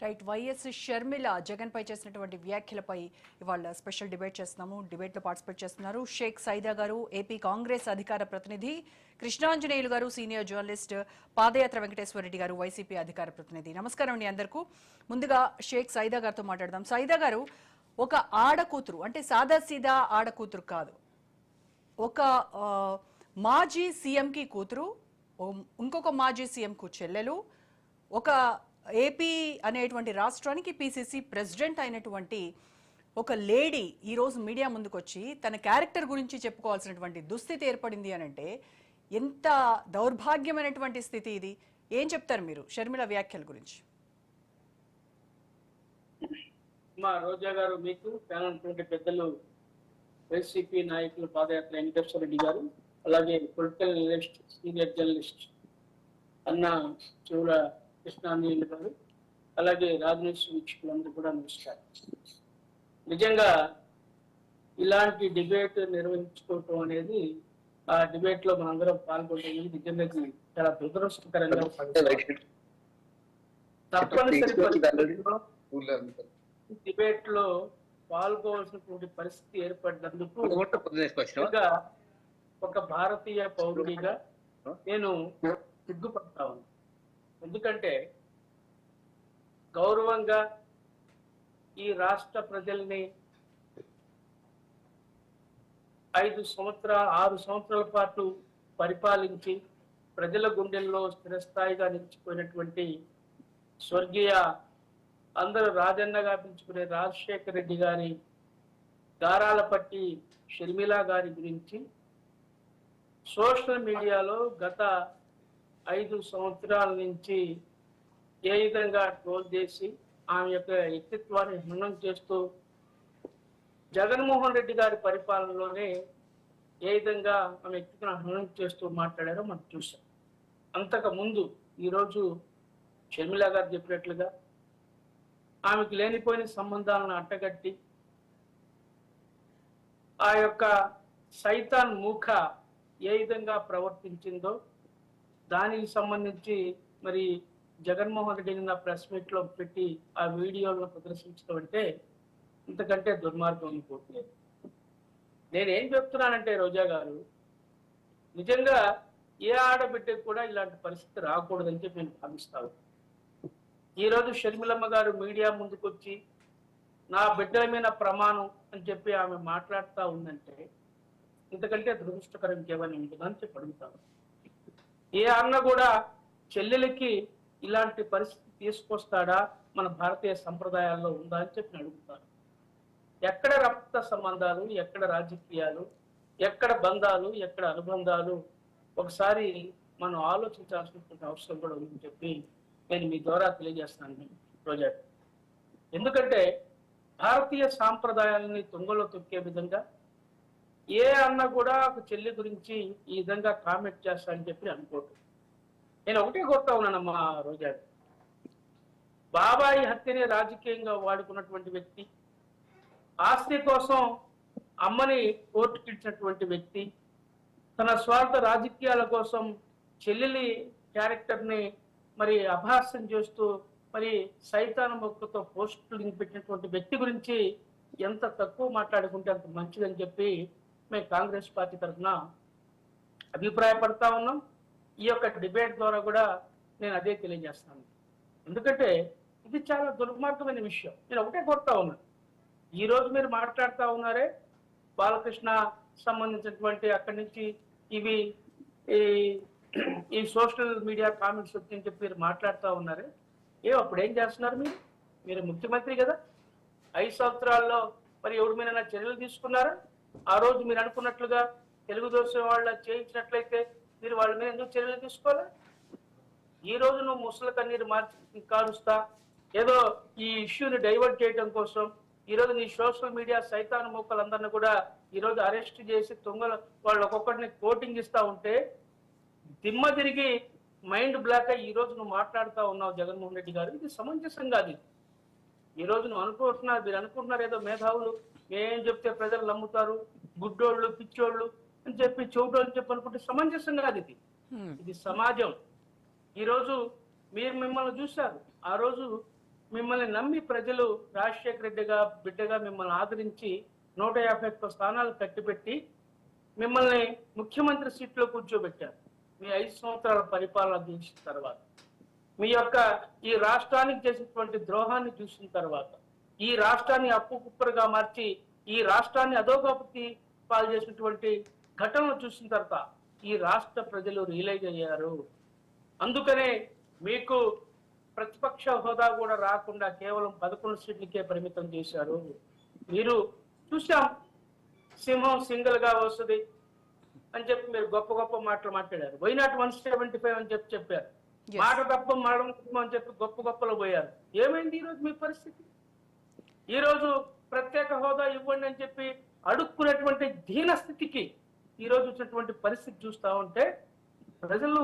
Right. YS Sharmila Jagan పై చేసినటువంటి వ్యాఖ్యలపై ఇవాళ స్పెషల్ డిబేట్ చేస్తున్నాము. డిబేట్ లో పార్టిసిపేట్ చేస్తున్నారు షేక్ సైదా గారు, ఏపీ కాంగ్రెస్ అధికార ప్రతినిధి, కృష్ణాంజనేయులు గారు సీనియర్ జర్నలిస్ట్, పాదయాత్ర వెంకటేశ్వర రెడ్డి గారు వైసీపీ అధికార ప్రతినిధి. నమస్కారం అండి అందరికీ. ముందుగా షేక్ సైదా గారితో మాట్లాడదాం. సైదా గారు, ఒక ఆడకూతురు అంటే సాదాసీదా ఆడకూతురు కాదు, ఒక మాజీ సీఎంకి కూతురు, ఇంకొక మాజీ సీఎంకు చెల్లెలు, ఒక ఏపీ అనేటువంటి రాష్ట్రానికి పీసీసీ ప్రెసిడెంట్ అయినటువంటి ఒక లేడీ ఈరోజు మీడియా ముందుకు వచ్చి తన క్యారెక్టర్ గురించి చెప్పుకోవాల్సినటువంటి దుస్థితి ఏర్పడింది అని అంటే ఎంత దౌర్భాగ్యమైనటువంటి స్థితి ఇది. ఏం చెప్తారు మీరు షర్మిల వ్యాఖ్యల గురించి? మా రోజా గారు, మీకు ప్యానల్ పెద్దలు వైసీపీ నాయకులు, పాదయాత్ర వెంకటేశ్వర రెడ్డి గారు, అలాగే పొలిటికల్ అనలిస్ట్ సీనియర్ జర్నలిస్ట్ అన్న చెవుల కృష్ణాంజనేయులు గారు, అలాగే రాజనీతి వీక్షకులందరూ కూడా నమస్కారం. నిజంగా ఇలాంటి డిబేట్ నిర్వహించుకోవటం అనేది, ఆ డిబేట్ లో మనందరం పాల్గొనడం నిజంగా చాలా దురదృష్టకరంగా తప్పనిసరి డిబేట్ లో పాల్గొవలసినటువంటి పరిస్థితి ఏర్పడినందుకు ఒక భారతీయ పౌరుడిగా నేను సిగ్గుపడతా ఉన్నాను. ఎందుకంటే గౌరవంగా ఈ రాష్ట్ర ప్రజల్ని 6 సంవత్సరాల పాటు పరిపాలించి ప్రజల గుండెల్లో స్థిరస్థాయిగా నిలిచిపోయినటువంటి స్వర్గీయ అందరూ రాజన్నగా పిలుచుకునే రాజశేఖర రెడ్డి గారి గారాలపట్టి షర్మిల గారి గురించి సోషల్ మీడియాలో గత 5 సంవత్సరాల నుంచి ఏ విధంగా ట్రోల్ చేసి ఆమె యొక్క వ్యక్తిత్వాన్ని హననం చేస్తూ, జగన్మోహన్ రెడ్డి గారి పరిపాలనలోనే ఏ విధంగా ఆమె వ్యక్తిత్వాన్ని హననం చేస్తూ మాట్లాడారో మనం చూసాం. అంతకు ముందు ఈరోజు షర్మిల గారు చెప్పినట్లుగా ఆమెకు లేనిపోయిన సంబంధాలను అట్టగట్టి ఆ యొక్క సైతాన్ మూఖ ఏ విధంగా ప్రవర్తించిందో దానికి సంబంధించి మరి జగన్మోహన్ రెడ్డి నిన్న ప్రెస్ మీట్ లో పెట్టి ఆ వీడియోలను ప్రదర్శించడం అంటే ఇంతకంటే దుర్మార్గం అయిపోతుంది. నేనేం చెప్తున్నానంటే రోజా గారు, నిజంగా ఏ ఆడబిడ్డకు కూడా ఇలాంటి పరిస్థితి రాకూడదని చెప్పి నేను భావిస్తాను. ఈరోజు షర్మిలమ్మ గారు మీడియా ముందుకు వచ్చి నా బిడ్డల మీద ప్రమాణం అని చెప్పి ఆమె మాట్లాడుతూ ఉందంటే ఇంతకంటే దురదృష్టకరం ఇంకేమని ఉంటుందని చెప్పి అడుగుతాను. ఏ అన్న కూడా చెల్లెలకి ఇలాంటి పరిస్థితి తీసుకొస్తాడా, మన భారతీయ సంప్రదాయాల్లో ఉందా అని చెప్పి అడుగుతాను. ఎక్కడ రక్త సంబంధాలు, ఎక్కడ రాజకీయాలు, ఎక్కడ బంధాలు, ఎక్కడ అనుబంధాలు, ఒకసారి మనం ఆలోచించాల్సినటువంటి అవసరం కూడా ఉందని చెప్పి నేను మీ ద్వారా తెలియజేస్తాను రోజా. ఎందుకంటే భారతీయ సాంప్రదాయాలని తుంగలో తొక్కే విధంగా ఏ అన్న కూడా ఒక చెల్లి గురించి ఈ విధంగా కామెంట్ చేస్తానని చెప్పి అనుకోవటం. నేను ఒకటే కోరుతా ఉన్నానమ్మా రోజా, బాబాయి హత్యని రాజకీయంగా వాడుకున్నటువంటి వ్యక్తి, ఆస్తి కోసం అమ్మని కోర్టుకి ఇచ్చినటువంటి వ్యక్తి, తన స్వార్థ రాజకీయాల కోసం చెల్లెలి క్యారెక్టర్ని మరి అపహాస్యం చేస్తూ మరి సైతాన మొక్కతో పోస్టులు పెట్టినటువంటి వ్యక్తి గురించి ఎంత తక్కువ మాట్లాడుకుంటే అంత మంచిదని చెప్పి మేము కాంగ్రెస్ పార్టీ తరఫున అభిప్రాయపడతా ఉన్నాం. ఈ యొక్క డిబేట్ ద్వారా కూడా నేను అదే తెలియజేస్తాను. ఎందుకంటే ఇది చాలా దుర్మార్గమైన విషయం. నేను ఒకటే కోరుతా ఉన్నాను, ఈరోజు మీరు మాట్లాడుతూ ఉన్నారే బాలకృష్ణ సంబంధించినటువంటి అక్కడి నుంచి ఇవి ఈ సోషల్ మీడియా కామెంట్స్ వచ్చి చెప్పి మీరు మాట్లాడుతూ ఉన్నారే, అప్పుడు ఏం చేస్తున్నారు? మీరు ముఖ్యమంత్రి కదా, 5 సంవత్సరాల్లో మరి ఎవరి మీద చర్యలు తీసుకున్నారా? ఆ రోజు మీరు అనుకున్నట్లుగా తెలుగుదేశం వాళ్ళ చేయించినట్లయితే మీరు వాళ్ళ మీద ఎందుకు చర్యలు తీసుకోవాలి? ఈ రోజు నువ్వు ముసలి కన్నీరు మార్చి కారుస్తా ఏదో ఈ ఇష్యూని డైవర్ట్ చేయడం కోసం ఈరోజు నీ సోషల్ మీడియా సైతాన్ మూకలందరినీ కూడా ఈరోజు అరెస్ట్ చేసి తుంగలు వాళ్ళు ఒక్కొక్కటిని కోటింగ్ ఇస్తా ఉంటే దిమ్మ తిరిగి మైండ్ బ్లాక్ అయ్యి ఈ రోజు నువ్వు మాట్లాడుతూ ఉన్నావు జగన్మోహన్ రెడ్డి గారు. ఇది సమంజసం కాదు. ఈ రోజు నువ్వు మీరు అనుకుంటున్నారు ఏదో మేధావులు ఏం చెప్తే ప్రజలు నమ్ముతారు, గుడ్డోళ్ళు పిచ్చోళ్ళు అని చెప్పి చెవుటోళ్ళు చెప్పి అనుకుంటే సమంజసం కాదు. ఇది సమాజం. ఈ రోజు మీరు మిమ్మల్ని చూశారు, ఆ రోజు మిమ్మల్ని నమ్మి ప్రజలు రాజశేఖర రెడ్డిగా బిడ్డగా మిమ్మల్ని ఆదరించి 151 స్థానాలు కట్టిపెట్టి మిమ్మల్ని ముఖ్యమంత్రి సీట్లో కూర్చోబెట్టారు. మీ 5 సంవత్సరాల పరిపాలన చూసిన తర్వాత, మీ యొక్క ఈ రాష్ట్రానికి చేసినటువంటి ద్రోహాన్ని చూసిన తర్వాత, ఈ రాష్ట్రాన్ని అప్పు కుప్పరుగా మార్చి ఈ రాష్ట్రాన్ని అధోగతి పాలు చేసినటువంటి ఘటనలు చూసిన తర్వాత ఈ రాష్ట్ర ప్రజలు రియలైజ్ అయ్యారు. అందుకనే మీకు ప్రతిపక్ష హోదా కూడా రాకుండా కేవలం 11 సీట్లకే పరిమితం చేశారు. మీరు చూసాం, సింహం సింగిల్ గా వస్తుంది అని చెప్పి మీరు గొప్ప గొప్ప మాటలు మాట్లాడారు. వైనాట్ 175 అని చెప్పారు. మాట తప్ప మరణం అని చెప్పి గొప్ప గొప్పలో పోయారు. ఏమైంది ఈరోజు మీ పరిస్థితి? ఈరోజు ప్రత్యేక హోదా ఇవ్వండి అని చెప్పి అడుక్కునేటువంటి దీన స్థితికి ఈరోజు వచ్చినటువంటి పరిస్థితి చూస్తా ఉంటే ప్రజలు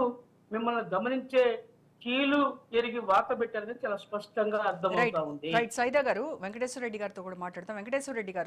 మిమ్మల్ని గమనించే కీలు ఎరిగి వాత పెట్టారని చాలా స్పష్టంగా అర్థమవుతా ఉంది. రైట్ సైదా గారు, వెంకటేశ్వర రెడ్డి గారితో కూడా మాట్లాడతాం. వెంకటేశ్వర రెడ్డి గారు,